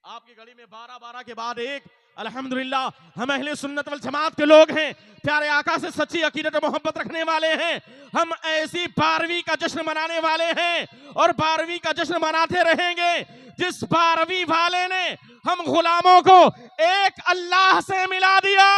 आपकी घड़ी में 12 के बाद एक। अल्हम्दुलिल्लाह हम अहले सुन्नत वल जमात के लोग हैं, प्यारे आका से सच्ची अकीदत मोहब्बत रखने वाले हैं। हम ऐसी 12वीं का जश्न मनाने वाले हैं और 12वीं का जश्न मनाते रहेंगे जिस 12वीं वाले ने हम गुलामों को एक अल्लाह से मिला दिया,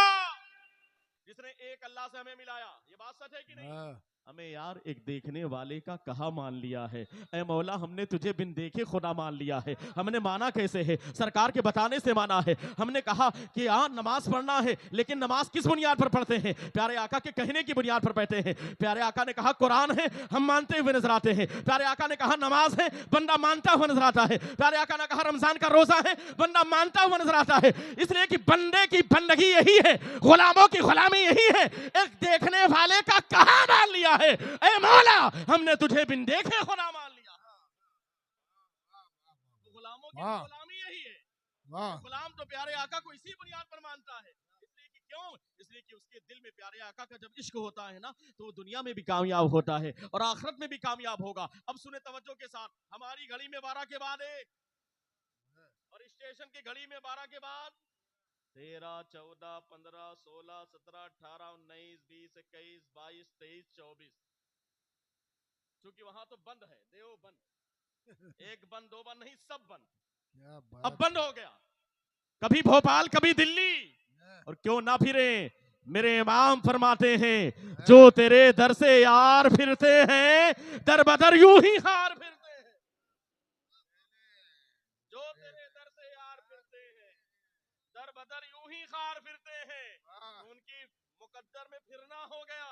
जिसने एक अल्लाह से हमें मिलाया। ये बात सच है कि नहीं? हमें यार एक देखने वाले का कहा मान लिया है। ऐ मौला हमने तुझे बिन देखे खुदा मान लिया है। हमने माना कैसे है? सरकार के बताने से माना है। हमने कहा कि यार नमाज पढ़ना है, लेकिन नमाज किस बुनियाद पर पढ़ते हैं? प्यारे आका के कहने की बुनियाद पर पढ़ते हैं। प्यारे आका ने कहा कुरान है, हम मानते हुए नजर आते हैं। प्यारे आका ने कहा नमाज है, बंदा मानता हुआ नजर आता है। प्यारे आका ने कहा रमजान का रोजा है, बंदा मानता हुआ नजर आता है। इसलिए कि बंदे की बंदगी यही है, गुलामों की गुलामी यही है, एक देखने वाले का कहा मान लिया है। ऐ मौला हमने तुझे बिन देखे खुदा मान लिया। गुलामों की गुलामी यही है। गुलाम तो प्यारे आका को इसी बुनियाद पर मानता है। इसलिए कि क्यों? इसलिए कि उसके दिल में प्यारे आका का जब इश्क होता है ना, तो वो दुनिया में भी कामयाब होता है और आखिरत में भी कामयाब होगा। अब सुने तवज्जो के साथ, हमारी घड़ी में 12 के बाद एक और स्टेशन की घड़ी में 12 के बाद 13, 14, 15, 16, 17, 18, 19, 20, 21, 22, 23, 24। क्योंकि वहां तो बंद है, देव बंद, एक बंद दो बंद नहीं, सब बंद। अब बंद हो गया, कभी भोपाल कभी दिल्ली, और क्यों ना फिरे। मेरे इमाम फरमाते हैं जो तेरे दर से यार फिरते हैं, दर बदर यूं ही हार फिरते हैं। जो तेरे दर से यार फिरते हैं, दर बदर यूं ही खार फिरते हैं। उनकी मुकद्दर में फिरना हो गया।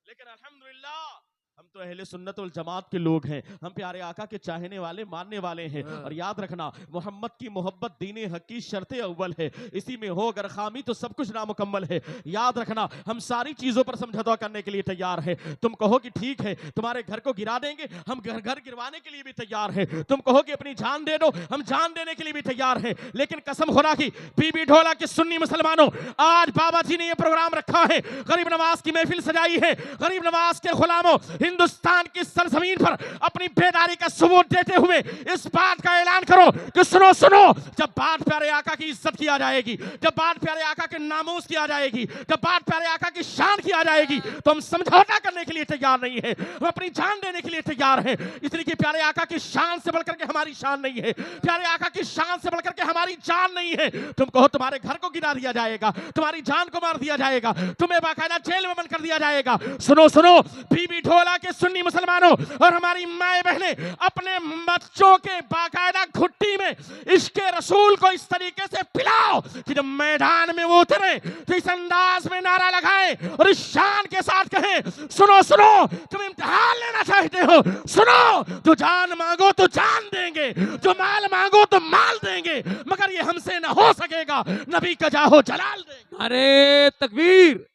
लेकिन अल्हम्दुलिल्लाह हम तो अहले सुन्नत वल जमात के लोग हैं। हम प्यारे आका के चाहने वाले मानने वाले हैं। और याद रखना, मोहम्मद की मोहब्बत दीन हक की शर्त अव्वल है। इसी में हो अगर खामी तो सब कुछ नामुकम्मल है। याद रखना, हम सारी चीजों पर समझौता करने के लिए तैयार है। तुम कहो कि ठीक है तुम्हारे घर को गिरा देंगे, हम घर गिरवाने के लिए भी तैयार है। तुम कहो कि अपनी जान दे दो, हम जान देने के लिए भी तैयार है। लेकिन कसम खुदा की, बीबी ढोला के सुन्नी मुसलमानों, आज बाबा जी ने यह प्रोग्राम रखा है, गरीब नवाज की महफिल सजाई है। गरीब नवाज के गुलामों, हिंदुस्तान की सरजमीन पर अपनी बेदारी का सबूत देते हुए इस बात का ऐलान करो कि सुनो सुनो, जब बात प्यारे आका की इज्जत की आ जाएगी, जब बात प्यारे आका के नामूस की आ जाएगी, जब बात प्यारे आका की शान की आ जाएगी, तो हम समझौता करने के लिए तैयार नहीं है, हम अपनी जान देने के लिए तैयार है। इसलिए कि प्यारे आका की शान से बढ़कर के हमारी शान नहीं है, प्यारे आका की शान से बढ़कर के हमारी जान नहीं है। तुम कहो तुम्हारे घर को गिरा दिया जाएगा, तुम्हारी जान को मार दिया जाएगा, तुम्हें बाकायदा जेल में बंद कर दिया जाएगा। सुनो सुनो, बीबी ढोला के सुन्नी मुसलमानों और हमारी माए बहने, अपने बच्चों के बाकायदा घुट्टी में इश्के रसूल को इस तरीके से पिलाओ कि जब मैदान में वो उतरे तो इस अंदाज में नारा लगाए और इस शान के साथ कहे, सुनो सुनो, तुम इम्तिहान लेना चाहते हो, सुनो, जो जान मांगो तो जान देंगे, जो माल मांगो तो माल देंगे, मगर ये हमसे ना हो सकेगा, नबी का जाहो जलाल देंगे। नारे तकबीर,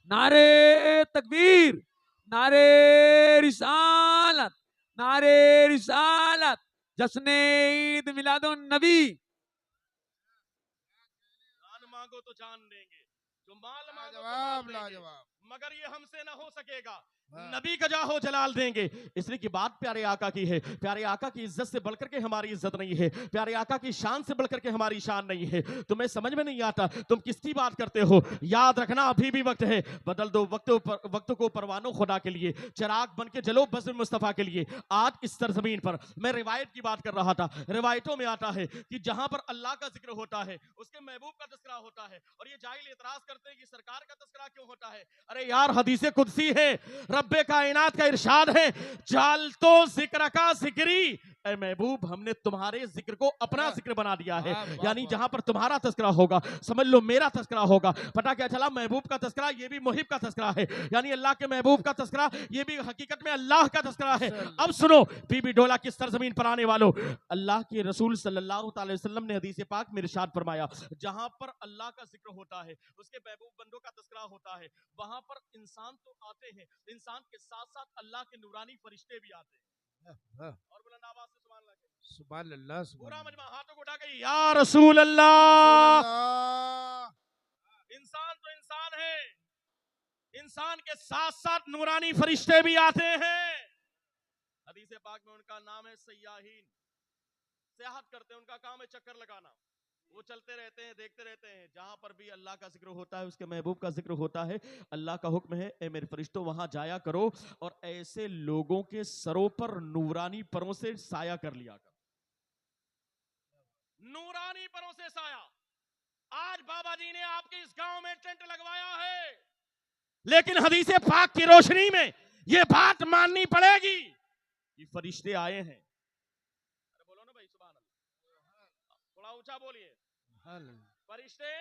नारे तकबीर, नारे रिसालत, नारे रिसालत, जश्ने ईद मिलादुन नबी। जान मांगो तो जान देंगे, जो माल मांगो तो माल देंगे, मगर ये हमसे ना हो सकेगा, नबी का जाहो जलाल देंगे। इसलिए की बात प्यारे आका की है, प्यारे आका की इज्जत से बढ़कर के हमारी इज्जत नहीं है, प्यारे आका की शान से बढ़कर के हमारी शान नहीं है। तुम्हें समझ में नहीं आता तुम किसकी बात करते हो। याद रखना अभी भी वक्त है, बदल दो वक्त को परवानो खुदा के लिए, चिराग बन के जलो बज़्र मुस्तफा के लिए। आज इस सरजमीन पर मैं रिवायत की बात कर रहा था, रिवायतों में आता है कि जहां पर अल्लाह का जिक्र होता है, उसके महबूब का तस्करा होता है, और ये जाहिल एतराज करते हैं कि सरकार का तस्करा क्यों होता है। अरे यार हदीसे कुदसी है, रब्बे कायनात का इरशाद है, जाल तो जिक्र का जिक्री, ऐ महबूब हमने तुम्हारे जिक्र को अपना जिक्र बना दिया है। यानी जहां पर तुम्हारा तस्करा होगा समझ लो मेरा तस्करा होगा। पता क्या चला, महबूब का तस्करा ये भी मुहिब का तस्करा है, यानी अल्लाह के महबूब का तस्करा ये भी हकीकत में अल्लाह का तस्करा है। अब सुनो, बीबी ढोला की सरजमीन पर आने वालों, अल्लाह के रसूल सल्लल्लाहु अलैहि वसल्लम ने हदीस पाक में इरशाद फरमाया, जहां पर अल्लाह का जिक्र होता है, उसके महबूब बंदों का तस्करा होता है, वहां पर इंसान तो आते हैं, इंसान के साथ साथ अल्लाह के नूरानी फरिश्ते भी आते हैं। और बुलंद आवाज से सुभान अल्लाह, सुभान अल्लाह, पूरा मजमा हाथों को उठा के या रसूल अल्लाह। इंसान तो इंसान है, इंसान के साथ साथ नूरानी फरिश्ते भी आते हैं। हदीस पाक में उनका नाम है सयाहीन, सियाहत करते हैं, उनका काम है चक्कर लगाना। वो चलते रहते हैं, देखते रहते हैं, जहां पर भी अल्लाह का जिक्र होता है, उसके महबूब का जिक्र होता है, अल्लाह का हुक्म है, ए मेरे फरिश्तों वहां जाया करो और ऐसे लोगों के सरों पर नूरानी परों से साया कर लिया करो। नूरानी परों से साया। आज बाबा जी ने आपके इस गांव में टेंट लगवाया है, लेकिन हदीस पाक की रोशनी में यह बात माननी पड़ेगी कि फरिश्ते आए हैं। अरे बोलो ना भाई, सुभान अल्लाह, थोड़ा ऊंचा बोलिए। फरिश्ते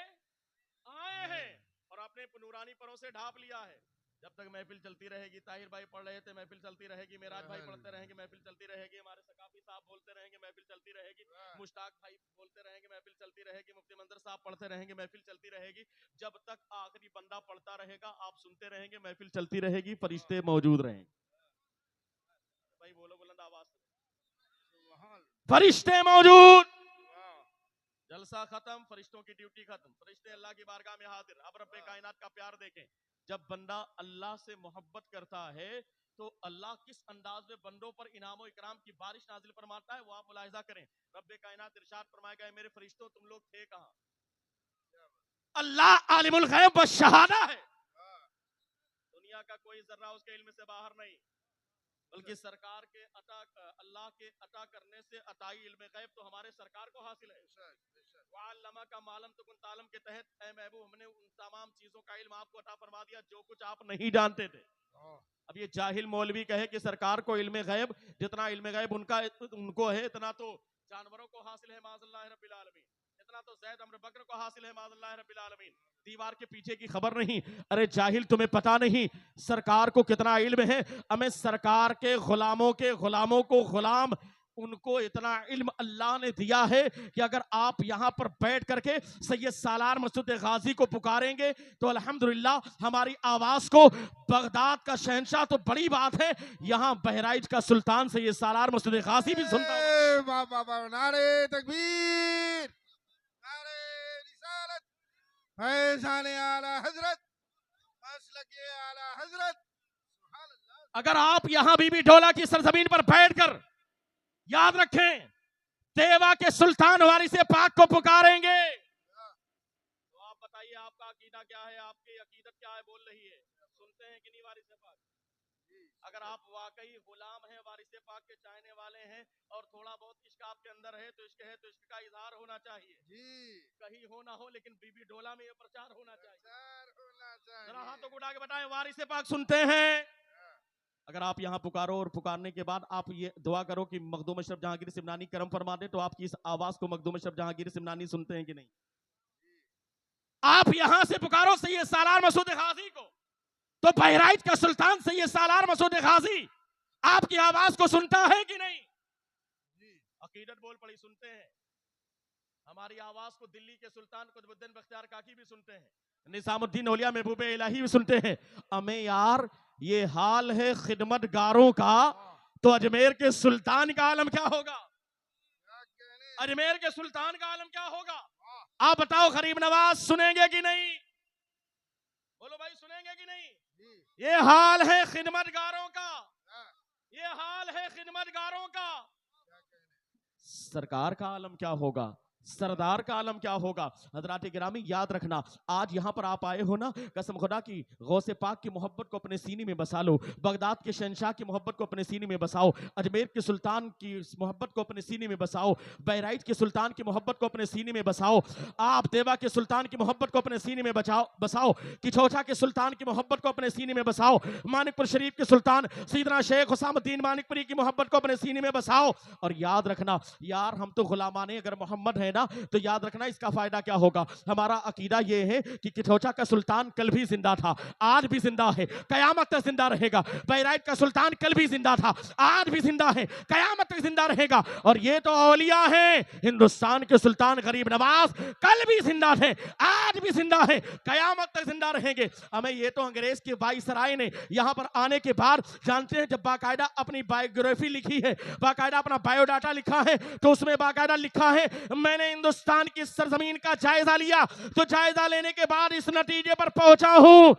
आए हैं और अपने नूरानी परों से ढांप लिया है। जब तक महफिल चलती रहेगी, ताहिर भाई पढ़ रहे थे, महफिल चलती रहेगी, मेराज भाई पढ़ते रहेंगे, महफिल चलती रहेगी, हमारे सकाफी साहब बोलते रहेंगे, महफिल चलती रहेगी, मुश्ताक भाई बोलते रहेंगे, महफिल चलती रहेगी, मुफ्ती मंदर साहब पढ़ते रहेंगे, महफिल चलती रहेगी। जब तक आखिरी बंदा पढ़ता रहेगा, आप सुनते रहेंगे, महफिल चलती रहेगी, फरिश्ते मौजूद रहेंगे। भाई बोलो बुलंद आवाज से, फरिश्ते मौजूद। जलसा खत्म, फरिश्तों की ड्यूटी खत्म, फरिश्ते अल्लाह की बारगाह में हाजिर। अब रब्बे कायनात का प्यार देखें। जब बंदा अल्लाह से मोहब्बत करता है तो अल्लाह किस अंदाज में बंदों पर इनाम और इकराम की बारिश नाजिल फरमाता है, वो आप मुलाहिजा करें। रब्बे कायनात इरशाद फरमाएगा, मेरे फरिश्तों तुम लोग थे कहां? अल्लाह आलिमुल गैब व शहादा है। दुनिया का कोई जर्रा उसके इल्म से बाहर नहीं, बल्कि सरकार के अता, अल्लाह के अता करने से अताई इल्म गैब तो हमारे सरकार को हासिल है। वाल्लमा का मालम तो कुन तालम के तहत, ऐ महबूब हमने उन तमाम चीजों का इल्म आपको अता फरमा दिया जो कुछ आप नहीं जानते थे। अब ये जाहिल मौलवी कहे कि सरकार को इल्म गैब, जितना इल्म गैब उनको है इतना तो जानवरों को हासिल है, माज़अल्लाह रब्बिल आलमीन, इतना तो ज़ैद अम्र बकर को हासिल है, माज़अल्लाह रब्बिल आलमीन। दीवार के पीछे की खबर नहीं। अरे जाहिल, तुम्हें पता नहीं सरकार को कितना इल्म है। हमें सरकार के गुलामों को गुलाम, उनको इतना इल्म अल्लाह ने दिया है कि अगर आप यहां पर बैठ करके सैयद सालार मसूद गाजी को पुकारेंगे तो अल्हम्दुलिल्लाह हमारी आवाज को बगदाद का शहंशाह तो बड़ी बात है, यहां बहराइच का सुल्तान सैयद सालार मसूद गाजी भी सुनता है। नारे तकबीर, नारे रिसालत, फैज़ान आला हजरत, मसलके आला हजरत। अगर आप यहां बीबी ढोला की सरजमीन पर बैठकर याद रखें देवा के सुल्तान वारिस पाक को पुकारेंगे तो आप बताइए आपका अकीदा क्या है, आपकी अकीदत क्या है, बोल रही है, सुनते हैं कि नहीं वारिस पाक? अगर आप वाकई गुलाम हैं, वारिस पाक के चाहने वाले हैं और थोड़ा बहुत इश्क आपके अंदर है तो इश्क का इजहार होना चाहिए जी। कहीं हो ना हो, लेकिन बीबी डोला में ये प्रचार होना चाहिए। जरा हाथों को उठा के बताएं, वारिस पाक सुनते हैं। अगर आप यहां पुकारो और पुकारने के बाद आप ये दुआ करो कि मखदूम अशरफ जहांगीर सिमनानी करम फरमा दे, तो आपकी इस आवाज को मखदूम अशरफ जहांगीर सिमनानी सुनते हैं कि नहीं? आप यहां से पुकारो सैयद सालार मसूद गाजी को, तो बहराइच का सुल्तान सैयद सालार मसूद गाजी आपकी आवाज को सुनता है कि नहीं? अकीदत बोल पड़ी, सुनते हैं। हमारी आवाज को दिल्ली के सुल्तान कुतुबुद्दीन बख्तियार काकी भी सुनते हैं, निजामुद्दीन औलिया महबूबे इलाही भी सुनते हैं। हमें यार ये हाल है खिदमतगारों का, तो अजमेर के सुल्तान का आलम क्या होगा? अजमेर के सुल्तान का आलम क्या होगा? आप बताओ, गरीब नवाज सुनेंगे कि नहीं? बोलो भाई, सुनेंगे कि नहीं? ये हाल है खिदमतगारों का, ये हाल है खिदमतगारों का। सरकार का आलम क्या होगा? सरदार का आलम क्या होगा? हजरात गिरामी याद रखना, आज यहां पर आप आए हो ना, कसम खुदा की गौसे पाक की मोहब्बत को अपने सीने में बसा लो, बगदाद के शहंशाह की मोहब्बत को अपने सीने में बसाओ, अजमेर के सुल्तान की मोहब्बत को अपने सीने में बसाओ, बहराइच के सुल्तान की मोहब्बत को अपने सीने में बसाओ, आप देवा के सुल्तान की मोहब्बत को अपने सीने में बसाओ, किछोछा के सुल्तान की मोहब्बत को अपने सीने में बसाओ, मानिकपुर शरीफ के सुल्तान सैयदना शेख हुसामुद्दीन मानिकपुरी की मोहब्बत को अपने सीने में बसाओ। और याद रखना यार, हम तो गुलामाने अगर मोहम्मद है ना, तो याद रखना इसका फायदा क्या होगा। हमारा अकीदा यह है कि किछोछा का सुल्तान कल भी जिंदा था, आज भी जिंदा है, कयामत तक जिंदा रहेगा। बहराइच का सुल्तान कल भी जिंदा था, आज भी जिंदा है, कयामत तक जिंदा रहेगा। और ये तो औलिया हैं, हिंदुस्तान के सुल्तान गरीब नवाज कल भी जिंदा थे, आज भी जिंदा है, कयामत तक जिंदा रहेंगे। हमें ये तो अंग्रेज के वाइसराय ने यहां पर आने के बाद, जानते हैं, जब बाकायदा अपनी बायोग्राफी लिखी है, बाकायदा अपना बायोडाटा लिखा है, तो उसमें बाकायदा लिखा है, मैंने हिंदुस्तान की सरजमीन का जायजा लिया, तो जायजा लेने के बाद इस नतीजे पर पहुंचा हूं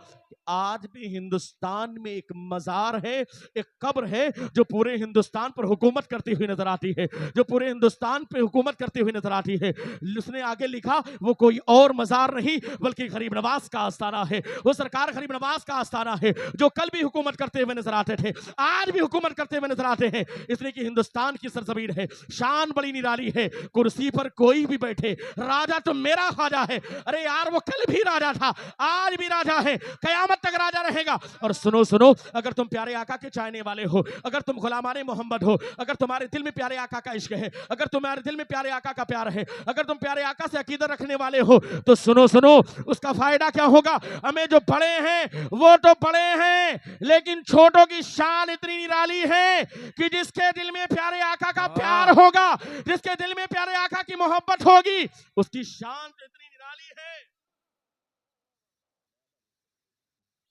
आज भी हिंदुस्तान में एक मजार है, एक कब्र है जो पूरे हिंदुस्तान पर हुकूमत करती हुई नजर आती है, जो पूरे हिंदुस्तान पर हुकूमत करती हुई नजर आती है। उसने आगे लिखा वो कोई और मजार नहीं बल्कि गरीब नवाज का आस्थाना है। वो सरकार गरीब नवाज का आस्थाना है जो कल भी हुकूमत करते हुए नजर आते थे, आज भी हुकूमत करते हुए नजर आते हैं। इसलिए कि हिंदुस्तान की सरजमीन है, शान बड़ी निराली है, कुर्सी पर कोई भी बैठे, राजा तो मेरा ख्वाजा है। अरे यार वो कल भी राजा था, आज भी राजा है, कयामत तक राजा रहेगा। और सुनो सुनो, अगर तुम प्यारे आका के चाहने वाले हो, अगर तुम गुलामाने मोहम्मद हो, अगर तुम्हारे दिल में प्यारे आका का इश्क है, अगर तुम्हारे दिल में प्यारे आका का प्यार है, अगर तुम प्यारे आका से अकीदत रखने वाले हो, तो सुनो सुनो, उसका फायदा क्या होगा। हमें जो बड़े हैं वो तो बड़े हैं, लेकिन छोटों की शान इतनी निराली है कि जिसके दिल में प्यारे आका का प्यार होगा, जिसके दिल में प्यारे आका की मोहब्बत होगी, उसकी शान तो इतनी निराली है।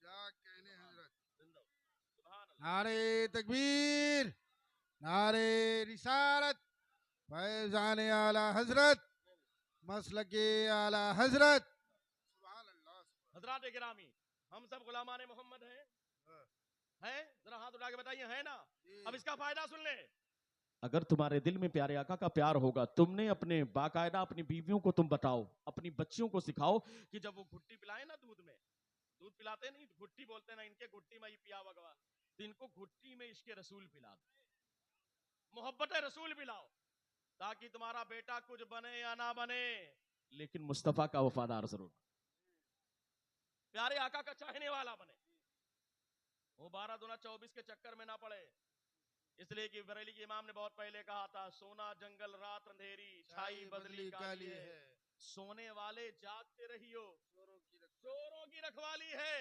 क्या कहने हजरत। नारे तकबीर, नारे रिसालत, फैज़ाने आला हजरत, मसलके आला हजरत। सुभान अल्लाह। हजरात गिरामी, हम सब गुलामाने मोहम्मद हैं? जरा हाथ उठा के बताइए, है ना? अब इसका फायदा सुन ले। अगर तुम्हारे दिल में प्यारे आका का प्यार होगा, तुमने अपने बाकायदा अपनी बीवियों को तुम बताओ, अपनी बच्चियों को सिखाओ कि जब वो घुट्टी पिलाए ना, दूध में दूध पिलाते नहीं, घुट्टी बोलते ना, इनके घुट्टी में ही पिया वगवा, तो इनको घुट्टी में इश्क रसूल पिला दो, मोहब्बत रसूल पिलाओ, ताकि तुम्हारा बेटा कुछ बने या ना बने, लेकिन मुस्तफा का वफादार जरूर, प्यारे आका का चाहने वाला बने, वो 12 दूना 24 के चक्कर में ना पड़े। इसलिए कि बरेली के इमाम ने बहुत पहले कहा था, सोना जंगल रात अंधेरी, छाई बदली काली है, सोने वाले जागते रहियो, चोरों की रखवाली है।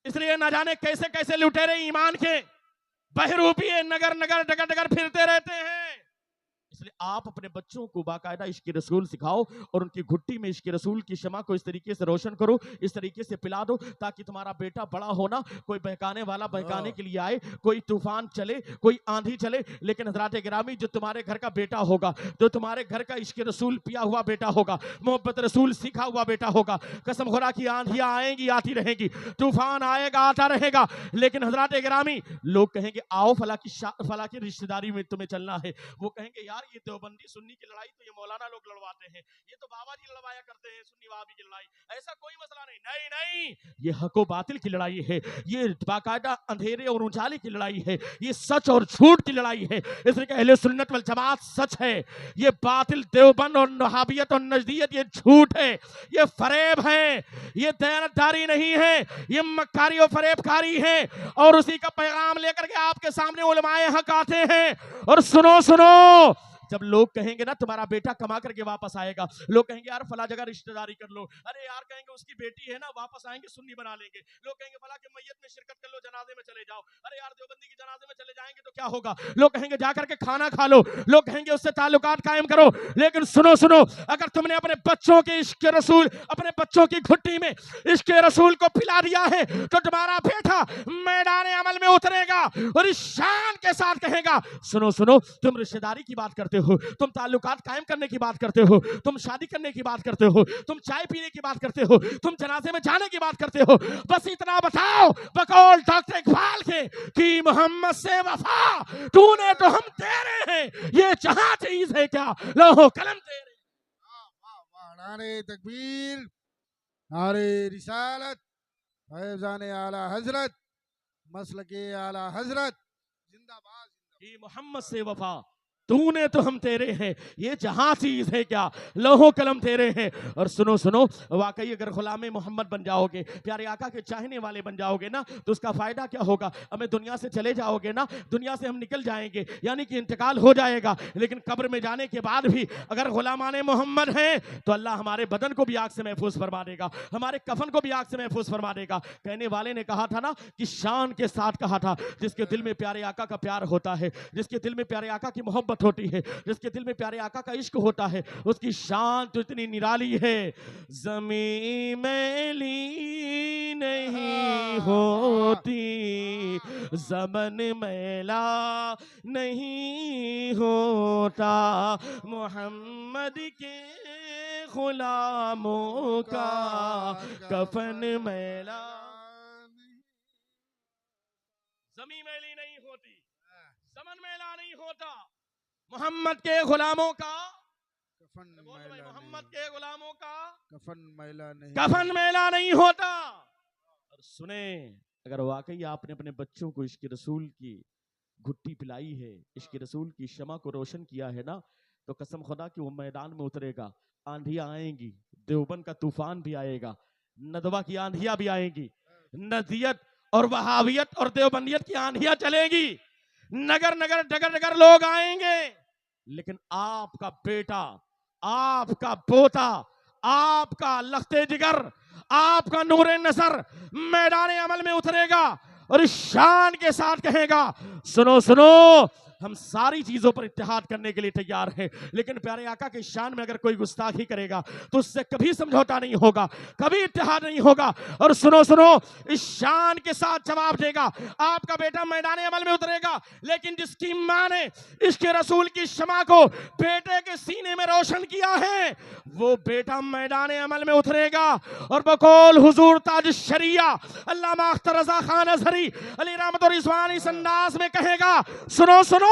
इसलिए ना जाने कैसे कैसे लुटेरे ईमान के बहरूपी नगर नगर डगर डगर फिरते रहते हैं। इसलिए आप अपने बच्चों को बाकायदा इश्क रसूल सिखाओ और उनकी घुट्टी में इश्क रसूल की शमा को इस तरीके से रोशन करो, इस तरीके से पिला दो, ताकि तुम्हारा बेटा बड़ा होना, कोई बहकाने वाला बहकाने के लिए आए, कोई तूफान चले, कोई आंधी चले, लेकिन हजरात गिरामी जो तुम्हारे घर का बेटा होगा, जो तुम्हारे घर का इश्क रसूल पिया हुआ बेटा होगा, मोहब्बत रसूल सीखा हुआ बेटा होगा, कसम खुदा की आंधियां आएंगी आती रहेंगी, तूफान आएगा आता रहेगा, लेकिन हजरात गिरामी लोग कहेंगे आओ फला की रिश्तेदारी में तुम्हें चलना है, वो कहेंगे यार ये देवबंदी सुन्नी की लड़ाई तो ये मौलाना लोग लड़वाते हैं, ये तो बाबा जी लड़वाया करते हैं सुन्नी वहाबी की लड़ाई, ऐसा कोई मसला नहीं। नहीं नहीं, ये हक व बातिल की लड़ाई है, ये बाकायदा अंधेरे और उजाले की लड़ाई है, ये सच और झूठ की लड़ाई है। इसलिए कि अहले सुन्नत वल जमात सच है, ये बातिल देवबंद और वहाबियत और नजदियत ये झूठ है, ये फरेब है, ये दयानतदारी नहीं है, ये मक्कारी और फरेबकारी है। और उसी का पैगाम लेकर के आपके सामने उलमाए हक आते हैं। और सुनो सुनो, जब लोग कहेंगे ना तुम्हारा बेटा कमा करके वापस आएगा, लोग कहेंगे यार फला जगह रिश्तेदारी कर लो, अरे यार कहेंगे उसकी बेटी है ना, वापस आएंगे सुन्नी बना लेंगे, लोग कहेंगे फला के मैयत में शिरकत कर लो, जनाजे में चले जाओ, अरे यार देवबंदी की जनाजे में चले जाएंगे तो क्या होगा, लोग कहेंगे जाकर के खाना खा लो, लोग कहेंगे उससे ताल्लुकात कायम करो। लेकिन सुनो सुनो, अगर तुमने अपने बच्चों के इश्क रसूल, अपने बच्चों की घुट्टी में इश्क रसूल को पिला दिया है, तो तुम्हारा बेटा मैदान अमल में उतरेगा और इस शान के साथ कहेगा, सुनो सुनो, तुम रिश्तेदारी की बात करते हो, तुम ताल्लुकात कायम करने की बात करते हो, तुम शादी करने की बात करते हो, तुम चाय पीने की बात करते हो, तुम जनाजे में जाने की बात करते हो, बस इतना बताओ बकौल डॉक्टर इकबाल के कि मोहम्मद से वफा तूने तो हम तेरे हैं, ये जहां चीज है क्या लोहो कलम तेरे। नारे तकबीर, नारे रिसालत, फैज़ाने आला हजरत, मसलके आला हजरत, जिंदाबाद। कि मोहम्मद से वफा तूने तो हम तेरे हैं, ये जहां चीज है क्या लोहो कलम तेरे हैं। और सुनो सुनो, वाकई अगर गुलाम मोहम्मद बन जाओगे, प्यारे आका के चाहने वाले बन जाओगे ना, तो उसका फायदा क्या होगा। हमें दुनिया से चले जाओगे ना, दुनिया से हम निकल जाएंगे, यानी कि इंतकाल हो जाएगा, लेकिन कब्र में जाने के बाद भी अगर गुलामाने मोहम्मद हैं तो अल्लाह हमारे बदन को भी आग से महफूज फरमा देगा, हमारे कफन को भी आग से महफूज फरमा देगा। कहने वाले ने कहा था ना कि शान के साथ कहा था, जिसके दिल में प्यारे आका का प्यार होता है, जिसके दिल में प्यारे आका की मोहब्बत होती है, जिसके दिल में प्यारे आका का इश्क होता है, उसकी शान तो इतनी निराली है। ज़मीं मैली नहीं होती, ज़मन मैला नहीं होता, मोहम्मद के गुलामों का कफन मैला जमी मैली नहीं होती, समन मैला नहीं होता। मोहम्मद के गुलामों का कफन बोल भाई, मैला मोहम्मद नहीं, के गुलामों का कफन मैला नहीं, कफन मैला नहीं होता। और सुने, अगर वाकई आपने अपने बच्चों को इश्क रसूल की घुट्टी पिलाई है, इश्क रसूल की शमा को रोशन किया है ना, तो कसम खुदा कि वो मैदान में उतरेगा, आंधियां आएंगी, देवबंद का तूफान भी आएगा, नदवा की आंधियां भी आएंगी, नदियत और वहावियत और देवबंदियत की आंधियां चलेंगी, नगर नगर डगर डगर लोग आएंगे, लेकिन आपका बेटा, आपका पोता, आपका लखते जिगर, आपका नूरे नसर मैदान अमल में उतरेगा और इस शान के साथ कहेगा, सुनो सुनो, हम सारी चीजों पर इत्तेहाद करने के लिए तैयार हैं, लेकिन प्यारे आका की शान में अगर कोई गुस्ताखी करेगा तो उससे कभी समझौता नहीं होगा, कभी इत्तेहाद नहीं होगा। और सुनो सुनो, इस शान के साथ जवाब देगा, आपका बेटा मैदान अमल में उतरेगा, लेकिन जिसकी मां ने इसके रसूल की शमा को बेटे के सीने में रोशन किया है, वो बेटा मैदान अमल में उतरेगा और बकौल हुजूर ताज शरिया अल्लामा अख्तर रजा खान अजहरी अली रहमत और रिजवान इस अंदाज में कहेगा, सुनो सुनो,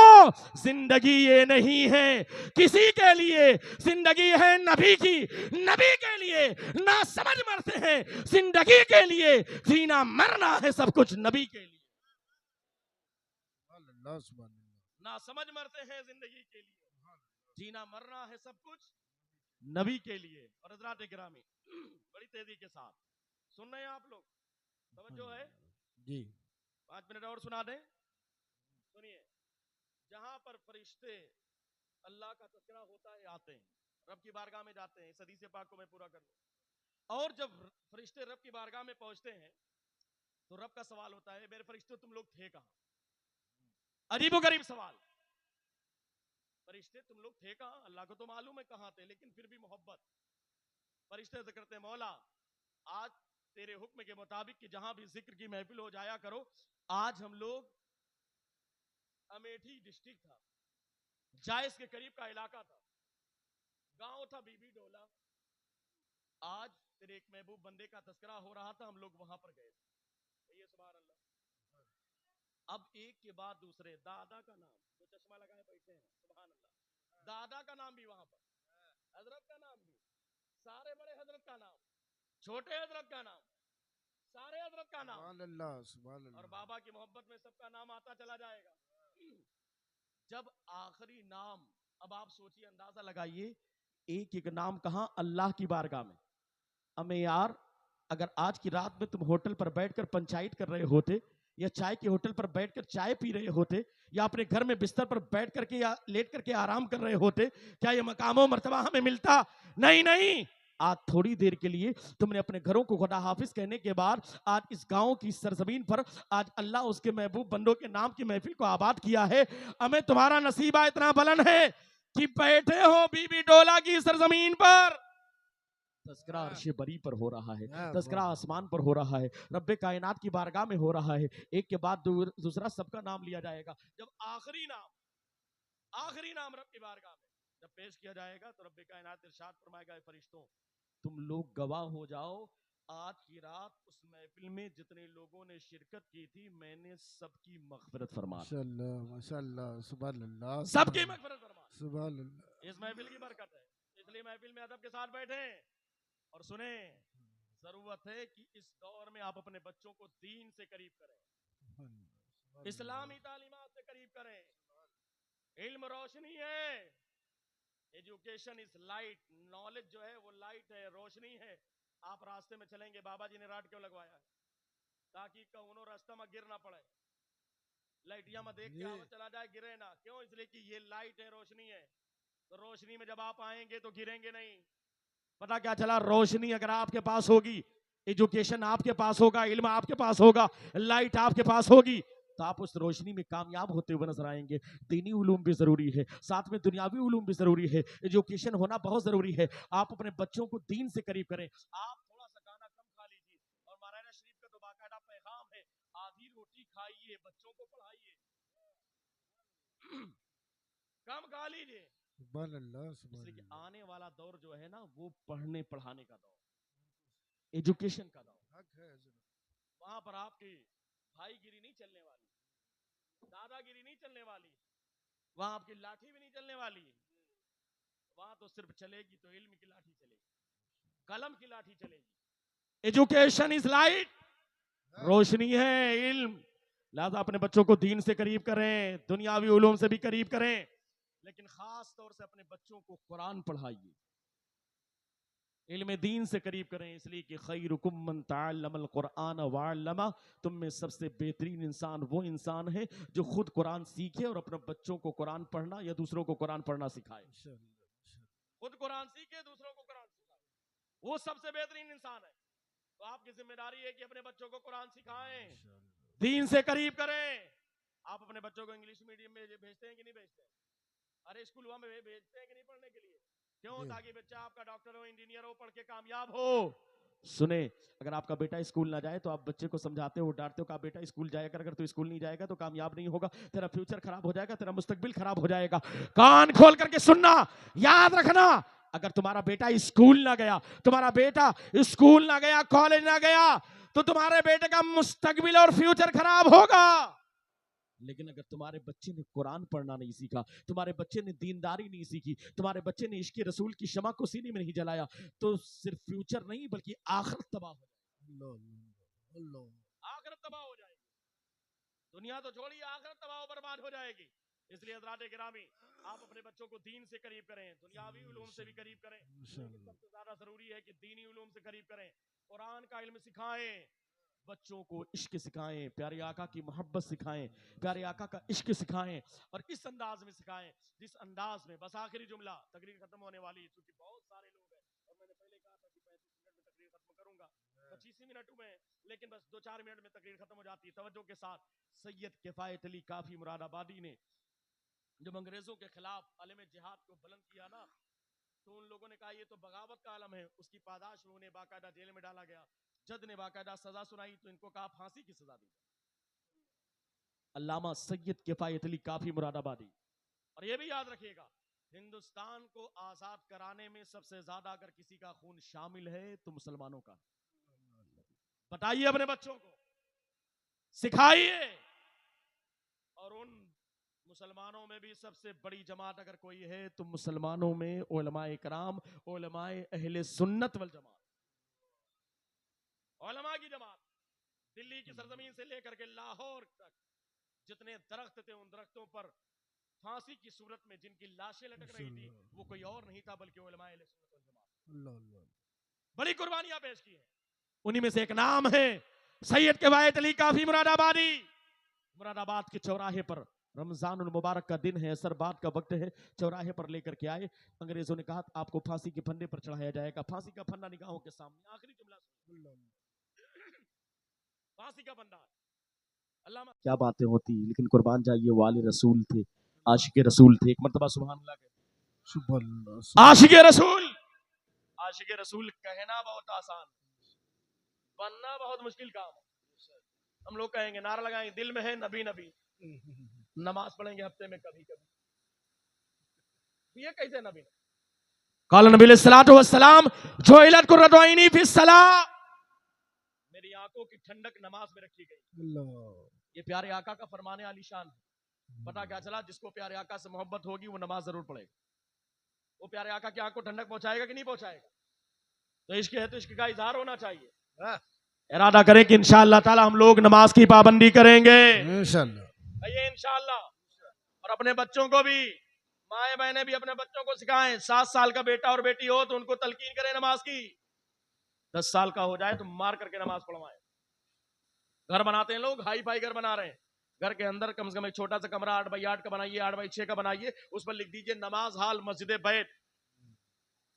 जिंदगी ये नहीं है किसी के लिए, जिंदगी है नबी की, नबी के लिए ना समझ मरते हैं, जिंदगी के लिए जीना मरना है सब कुछ नबी के लिए, ना समझ मरते हैं जिंदगी के लिए, जीना मरना है सब कुछ नबी के लिए। और हज़रात गिरामी, बड़ी तेजी के साथ सुन रहे हैं आप लोग, समझो है जी, 5 मिनट और सुना दें, सुनिए। जहां पर फरिश्ते अल्लाह का तज़किरा होता है आते हैं, रब की बारगाह में जाते हैं, इस हदीस पाक को मैं पूरा कर लूं। और जब फरिश्ते रब की बारगाह में पहुंचते हैं तो रब का सवाल होता है, मेरे फरिश्ते तुम लोग थे कहां? अजीबो गरीब सवाल, फरिश्ते तुम लोग थे कहां? अल्लाह को तो मालूम है कहां थे, लेकिन फिर भी मोहब्बत, फरिश्ते से करते मौला आज तेरे हुक्म के मुताबिक कि जहां भी जिक्र की महफिल हो जाया करो, आज हम लोग अमेठी डिस्ट्रिक्ट था, जायस के करीब का इलाका था, गांव था बीबी डोला, आज तेरे एक महबूब बंदे का तस्करा हो रहा था, हम लोग वहां पर गए थे। ये सुभान अल्लाह। अब एक के बाद दूसरे, दादा का नाम, जो चश्मा लगाए बैठे हैं, सुभान अल्लाह, दादा का नाम भी वहां पर, हजरत का नाम भी, सारे बड़े हजरत का नाम, छोटे हजरत का नाम, सारे हजरत का नाम, और बाबा की मोहब्बत में सबका नाम आता चला जाएगा। जब आखिरी नाम, अब आप सोचिए, अंदाजा लगाइए, एक एक नाम कहां? अल्लाह की बारगाह में। अमे यार, अगर आज की रात में तुम होटल पर बैठकर पंचायत कर रहे होते, या चाय के होटल पर बैठकर चाय पी रहे होते, या अपने घर में बिस्तर पर बैठ करके या लेट करके आराम कर रहे होते, क्या ये मकामो मर्तबा हमें मिलता? नहीं नहीं। आज थोड़ी देर के लिए तुमने अपने घरों को खुदा हाफिज कहने के बाद आज इस गांव की सरजमीन पर आज अल्लाह उसके महबूब बंदों के नाम की महफिल को आबाद किया है। हमें तुम्हारा नसीबा इतना बुलंद है कि बैठे हो बीबी डोला की सरजमीन पर, तस्करा अर्शे बरी पर हो रहा है, तस्करा आसमान पर हो रहा है, रब्बे कायनात की बारगाह में हो रहा है, एक के बाद दूसरा सबका नाम लिया जाएगा। जब आखिरी नाम रब की बारगाह में जब पेश किया जाएगा तो रब्बे कायनात इरशाद फरमाएगा, फरिश्तों तुम लोग गवाह हो जाओ, आज की रात उस महफिल में जितने लोगों ने शिरकत की थी, मैंने सबकी मग़फ़िरत फरमा दी, माशाअल्लाह, सुभान अल्लाह, सबकी मग़फ़िरत फरमा दी। सुभान अल्लाह। इस महफिल की बरकत है, इसलिए महफिल में अदब के साथ बैठे और सुने। जरूरत है कि इस दौर में आप अपने बच्चों को दीन से करीब करें, इस्लामी तालीमात से करीब करें। इल्म रोशनी है, एजुकेशन इज लाइट, नॉलेज जो है वो लाइट है, रोशनी है। आप रास्ते में चलेंगे, बाबा जी ने राड क्यों लगवाया है? ताकि कौनो रास्ता में गिर ना पड़े, लाइटिया में देख के आवाज चला जाए, गिरे ना। क्यों? इसलिए कि ये लाइट है, रोशनी है, तो रोशनी में जब आप आएंगे तो गिरेंगे नहीं। पता क्या चला? रोशनी अगर आपके पास होगी, एजुकेशन आपके पास होगा, इल्म आपके पास होगा, लाइट आपके पास होगी, तो आप उस रोशनी में कामयाब होते हुए नजर आएंगे। दीनी उलूम भी जरूरी है, साथ में दुनियावी उलूम भी जरूरी है, एजुकेशन होना बहुत जरूरी है। आप अपने बच्चों को दीन से करीब करें। आप थोड़ा सा गाना कम खा लीजिए, और महाराजा शरीफ का तो बाकायदा पैगाम है, आधी रोटी खाइए, बच्चों को पढ़ाइए, कम खा लीजिए। इसलिए कि आने वाला दौर जो है ना, वो पढ़ने पढ़ाने का दौर, एजुकेशन का दौर। वहां पर आपकी भाईगिरी नहीं चलने वाली, दादागिरी नहीं चलने वाली, वहां आपकी लाठी भी नहीं चलने वाली। वहां तो सिर्फ चलेगी तो इल्म की लाठी चलेगी, कलम की लाठी चलेगी। एजुकेशन इज लाइट, रोशनी है इल्म। लिहाजा अपने बच्चों को दीन से करीब करें, दुनियावी उलूम से भी करीब करें, लेकिन खास तौर से अपने बच्चों को कुरान पढ़ाइए, इल्म दीन से करीब करें। इसलिए कि खैरुकुम मन तअल्लमल कुरान व अल्लमा, तुम में सबसे बेहतरीन इंसान वो इंसान है जो खुद कुरान सीखे और अपने बच्चों को कुरान पढ़ना या दूसरों को कुरान पढ़ना सिखाए। खुद कुरान सीखे, दूसरों को कुरान सिखाए, वो सबसे बेहतरीन इंसान है। तो आपकी जिम्मेदारी है कि अपने बच्चों को कुरान सिखाएं, दीन से करीब करें। आप अपने बच्चों को इंग्लिश मीडियम में भेजते हैं कि नहीं भेजते? अरे स्कूल में भेजते हैं कि नहीं पढ़ने के लिए? क्यों? ताकि बच्चा आपका डॉक्टर हो, इंजीनियर हो, पढ़ के कामयाब हो। सुने, अगर आपका बेटा स्कूल ना जाए तो आप बच्चे को समझाते हो, डांटते हो कि बेटा स्कूल जाएगा, अगर तू स्कूल नहीं जाएगा तो कामयाब नहीं होगा, तेरा फ्यूचर खराब हो जाएगा, तेरा मुस्तकबिल खराब हो जाएगा। कान खोल करके सुनना, याद रखना, अगर तुम्हारा बेटा स्कूल ना गया, तुम्हारा बेटा स्कूल ना गया, कॉलेज ना गया, तो तुम्हारे बेटे का मुस्तकबिल और फ्यूचर खराब होगा। लेकिन अगर तुम्हारे बच्चे ने कुरान पढ़ना नहीं सीखा, तुम्हारे बच्चे ने दीनदारी नहीं सीखी, तुम्हारे बच्चे ने इश्क़ रसूल की शमा को सीने में नहीं जलाया, तो सिर्फ फ्यूचर नहीं बल्कि आखिरत तबाह हो जाएगी। आखिरत तबाह हो जाएगी, दुनिया तो छोड़िए, आखिरत तबाह बर्बाद हो जाएगी। इसलिए हज़रात गिरामी, आप अपने बच्चों को दीन से करीब करें, दुनियावी उलूम से भी करीब करें। सबसे ज्यादा जरूरी है कि दीनी उलूम से करीब करें, कुरान का इल्म सिखाएं, बच्चों को इश्क सिखाएं, प्यारे आका की मोहब्बत सिखाएं, प्यारे आका का इश्क सिखाएं, और इस अंदाज में सिखाएं जिस अंदाज में। बस आखिरी जुमला, तकरीर खत्म होने वाली है, क्योंकि बहुत सारे लोग हैं और मैंने पहले कहा था कि 35 मिनट में तकरीर खत्म करूंगा, 25 मिनट में, लेकिन बस 2-4 मिनट में तकरीर खत्म हो जाती है। तवज्जो के साथ, सैयद किफायत अली काफी मुरादाबादी ने जब अंग्रेजों के खिलाफ आलम जिहाद को बुलंद किया ना, तो उन लोगों ने कहा ये तो बगावत का आलम है। उसकी पादाश में उन्हें बाकायदा जेल में डाला गया, जज ने बाकायदा सजा सुनाई, तो इनको कहा फांसी की सजा दी। अल्लामा सैयद किफायत अली काफी मुरादाबादी। और ये भी याद रखिएगा, हिंदुस्तान को आजाद कराने में सबसे ज्यादा अगर किसी का खून शामिल है तो मुसलमानों का। बताइए अपने बच्चों को, सिखाइए। और उन मुसलमानों में भी सबसे बड़ी जमात अगर कोई है तो मुसलमानों में उलमाए कराम, उलमाए अहले सुन्नत वल जमात, उलमा की जमात। दिल्ली की सरजमीन से लेकर के लाहौर तक जितने दरख्त थे, उन दरख्तों पर फांसी की सूरत में जिनकी लाशें लटक रही थी, वो कोई और नहीं था बल्कि उलमाए अहले सुन्नत वल जमात। बड़ी कुर्बानियां पेश की हैं, उन्हीं में से एक नाम है सैयद किफायत अली काफी मुरादाबादी। मुरादाबाद के चौराहे पर रमजानुल मुबारक का दिन है, असर बाद का वक्त है, चौराहे पर लेकर के आए। अंग्रेजों ने कहा आपको फांसी के फंदे पर चढ़ाया जाएगा। फांसी का फंदा निगाहों के सामने, आखिरी जुमला फांसी का फंदा। अल्लाह क्या बातें होती, लेकिन कुर्बान जाइए वाले रसूल थे, आशिक रसूल थे। एक मर्तबा सुभान अल्लाह के आशिक रसूल, आशिक रसूल कहना बहुत आसान, बनना बहुत मुश्किल काम है। हम लोग कहेंगे, नारा लगाएंगे, दिल में है नबी नबी, नमाज पढ़ेंगे हफ्ते में कभी कभी, ये कैसे नबी? काल नबी अलैहिस्सलातु वस्सलाम जुइलत कुर्रतु ऐनी फिस्सलाह, मेरी आंखों की ठंडक नमाज में रखी गई। ये प्यारे आका का फरमाने आलीशान है। पता क्या चला, जिसको प्यारे आका से मोहब्बत होगी वो नमाज जरूर पढ़ेगा। वो प्यारे आका की आंख को ठंडक पहुंचाएगा कि नहीं पहुंचाएगा? तो इश्क है तो इश्क का इजहार होना चाहिए। इरादा करें कि इंशाअल्लाह ताला हम लोग नमाज की पाबंदी करेंगे इंशाअल्लाह। और अपने बच्चों को भी, माए बहनें भी अपने बच्चों को सिखाएं। 7 साल का बेटा और बेटी हो तो उनको तलकीन करें नमाज की। 10 साल का हो जाए तो मार करके नमाज पढ़वाएं। घर बनाते हैं लोग, हाई फाई घर बना रहे हैं, घर के अंदर कम से कम एक छोटा सा कमरा 8x8 का बनाइए, 8x6 का बनाइए, उस पर लिख दीजिए नमाज हाल मस्जिद बैत।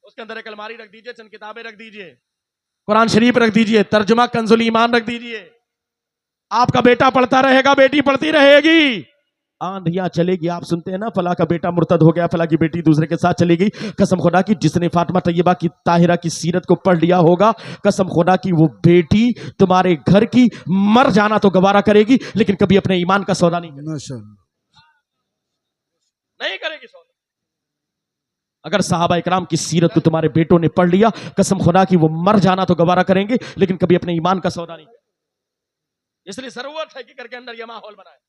उसके अंदर एक अलमारी रख दीजिए, चंद किताबें रख दीजिए, कुरान शरीफ रख दीजिए, तर्जुमा कंजुल ईमान रख दीजिए। आपका बेटा पढ़ता रहेगा, बेटी पढ़ती रहेगी। आंधियां चलेगी, आप सुनते हैं ना, फला का बेटा मुर्तद हो गया, फला की बेटी दूसरे के साथ चली गई। कसम खुदा की, जिसने फातिमा तैयबा की ताहिरा की सीरत को पढ़ लिया होगा, कसम खुदा की वो बेटी तुम्हारे घर की मर जाना तो गवारा करेगी, लेकिन कभी अपने ईमान का सौदा नहीं करेगी सौदा। अगर सहाबा इकराम की सीरत को तुम्हारे बेटों ने पढ़ लिया, कसम खुदा की वो मर जाना तो गवारा करेंगे, लेकिन कभी अपने ईमान का सौदा नहीं करेंगे। इसलिए जरूरत है कि घर के अंदर यह माहौल बनाए।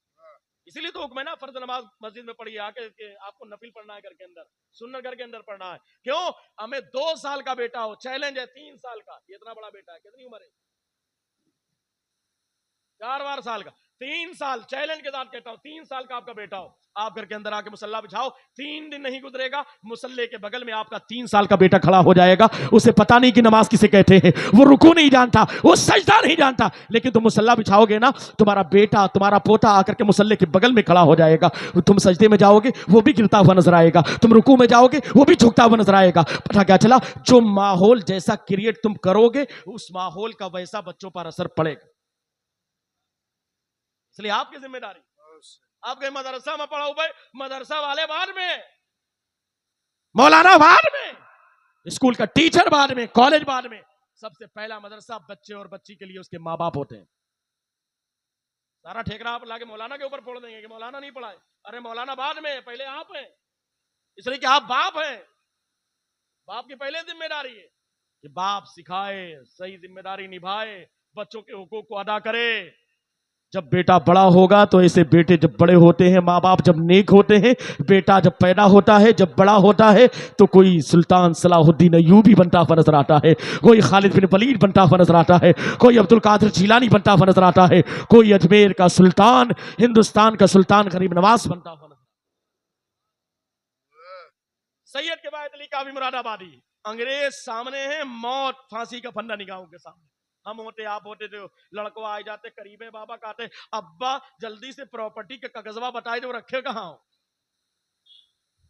इसीलिए तो हुक्म है ना, फर्ज नमाज मस्जिद में पढ़िए आके कि आपको नफिल पढ़ना है घर के अंदर, सुन्नत घर के अंदर पढ़ना है। क्यों? हमें 2 साल का बेटा हो, चैलेंज है 3 साल का, ये इतना बड़ा बेटा है, कितनी उम्र है? 4 साल का, 3 साल चैलेंज के साथ कहता हूं, 3 साल का आपका बेटा हो, आप घर के अंदर आके मुसल्ला बिछाओ, 3 दिन नहीं गुजरेगा, मुसल्ले के बगल में आपका 3 साल का बेटा खड़ा हो जाएगा। उसे पता नहीं कि नमाज किसे कहते हैं, वो रुकू नहीं जानता, वो सजदा नहीं जानता, लेकिन तुम मुसल्ला बिछाओगे ना, तुम्हारा बेटा, तुम्हारा पोता आकर के मुसल्ले के बगल में खड़ा हो जाएगा। तुम सजदे में जाओगे, वो भी गिरता हुआ नजर आएगा, तुम रुकू में जाओगे, वो भी झुकता हुआ नजर आएगा। पता क्या चला? जो माहौल जैसा क्रिएट तुम करोगे, उस माहौल का वैसा बच्चों पर असर पड़ेगा। इसलिए आपकी जिम्मेदारी, आपके मदरसा में पढ़ाओ भाई, मदरसा वाले बाद में, मौलाना बाद में, स्कूल का टीचर बाद में, कॉलेज बाद में, सबसे पहला मदरसा बच्चे और बच्ची के लिए उसके माँ बाप होते हैं। सारा ठेकरा आप लाके मौलाना के ऊपर फोड़ देंगे कि मौलाना नहीं पढ़ाए। अरे मौलाना बाद में, पहले आप हैं, इसलिए कि आप बाप हैं। बाप की पहले जिम्मेदारी है कि बाप सिखाए, सही जिम्मेदारी निभाए, बच्चों के हुकूक को अदा करे। जब बेटा बड़ा होगा तो ऐसे बेटे जब बड़े होते हैं, माँ बाप जब नेक होते हैं, बेटा जब पैदा होता है, जब बड़ा होता है, तो कोई सुल्तान सलाहुद्दीन अय्यूबी बनता हुआ नजर आता है, कोई खालिद बिन वलीद बनता हुआ नजर आता है, कोई अब्दुल कादिर जिलानी बनता हुआ नजर आता है, कोई अजमेर का सुल्तान, हिंदुस्तान का सुल्तान गरीब नवाज बनता हुआ नजर। सैयद के बाद अली काफी मुरादाबादी, अंग्रेज सामने है, मौत फांसी का फंदा निगाहों के सामने। हम होते, आप होते, जो लड़को आ जाते करीब है, बाबा कहते अब्बा जल्दी से प्रॉपर्टी का कागजवा बताए दो, रखे कहां हो,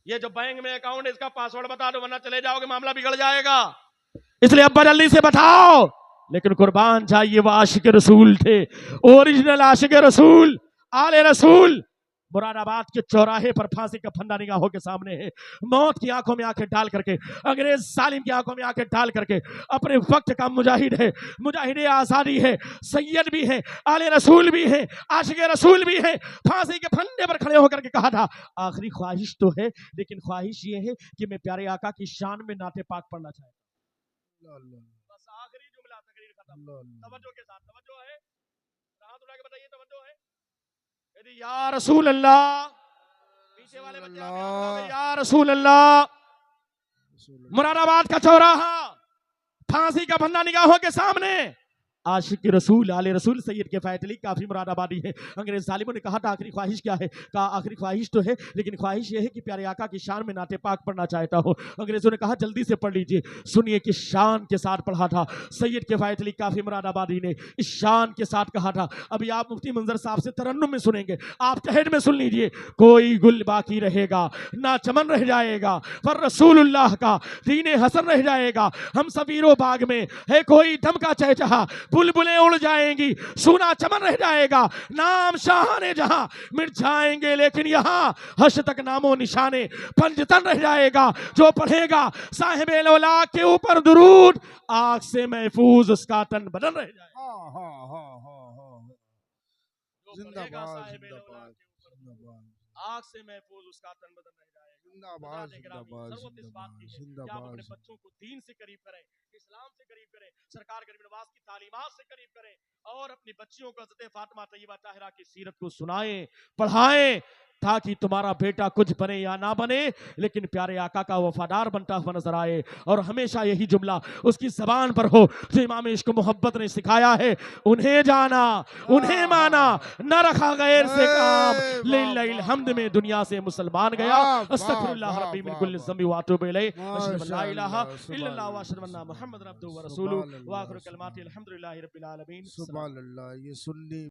ये जो बैंक में अकाउंट है इसका पासवर्ड बता दो, वरना चले जाओगे मामला बिगड़ जाएगा। इसलिए अब्बा जल्दी से बताओ। लेकिन कुर्बान चाहिए, वो आशिक रसूल थे, ओरिजिनल आशिक रसूल, आले रसूल। मुरादाबाद के चौराहे पर फांसी का फंदा निगाहों के सामने है, मौत की आंखों में आंखें डाल करके, अंग्रेज सालिम की आंखों में आंखें डाल करके, अपने वक्त का मुजाहिद है, मुजाहिद आजादी है, सैयद भी है, आले रसूल भी है, आशिक रसूल भी है, फांसी के फंदे पर खड़े होकर के कहा था, आखिरी ख्वाहिश तो है, लेकिन ख्वाहिश ये है कि मैं प्यारे आका की शान में नाते पाक पढ़ना चाहता हूं। बस आखिरी जुमला, तकरीर खत्म। तवज्जो के साथ, तवज्जो है, हाथ उठा के बताइए, तवज्जो है। यदि या रसूल अल्लाह, पीछे वाले बच्चे आगे हाथ उठाओगे, या रसूल अल्लाह। मुरादाबाद का चौराहा, फांसी का फंदा निगाहों के सामने, आशिक रसूल, आले रसूल, सैयद के फैतली काफी मुरादाबादी है। अंग्रेज जालिमों ने कहा था आखिरी ख्वाहिश क्या है? कहा आखिरी ख्वाहिश तो है, लेकिन ख्वाहिश यह है कि प्यारे आका की शान में नाते पाक पढ़ना चाहता हूं। अंग्रेजों ने कहा जल्दी से पढ़ लीजिए। सुनिए कि शान के साथ पढ़ा था सैयद के फैतली काफी मुरादाबादी ने, इस शान के साथ कहा था। अभी आप मुफ्ती मंजर साहब से तरन्नुम में सुनेंगे, आप तहद में सुन लीजिए। कोई गुल बाकी रहेगा ना चमन रह जाएगा, पर रसूलुल्लाह का दीन हसन रह जाएगा। हम सफीरों बाग में है कोई दम का चहचहा, बुलबुलें उड़ जाएंगी, सूना चमन रह जाएगा, नाम शाहाने जहां मिट जाएंगे, लेकिन यहां हश तक नामो निशाने पंजतन रह जाएगा। जो पढ़ेगा साहिबे लौला के ऊपर दुरूद, आग से महफूज उसका तन बदन रह जाएगा। जो पढ़ेगा साहिबे लौला के ऊपर, आग से महफूज उसका तन बदन रह जाएगा। जिंदाबाद, जिंदाबाद, जरूरत इस बात की है कि आप अपने बच्चों को दीन से करीब करें, इस्लाम से करीब करें, सरकार गरीब नवाज की तालीमात से करीब करें, और अपनी बच्चियों को हज़रत फातिमा तैयबा ताहिरा की सीरत को सुनाएं, पढ़ाएं, ताकि तुम्हारा बेटा कुछ बने या ना बने, लेकिन प्यारे आका का वफादार बनता हुआ नजर आए। और हमेशा यही जुमला उसकी जबान पर हो जो इमाम इश्क मोहब्बत ने सिखाया है, उन्हें जाना, उन्हें माना, न रखा गैर से काम, लिल्लाहिल हम्द में दुनिया से मुसलमान गया। अस्तगफिरुल्लाह रब्बी मिन कुल्लि ज़ंबि व अतूबु इलैहि, अशहदु अन ला इलाहा इल्लल्लाह व अशहदु अन्ना मुहम्मदन अब्दुहु व रसूलुहु व आखिरु कलिमाति अल्हम्दुलिल्लाहि रब्बिल आलमीन। सुभान अल्लाह। ये सुन्नी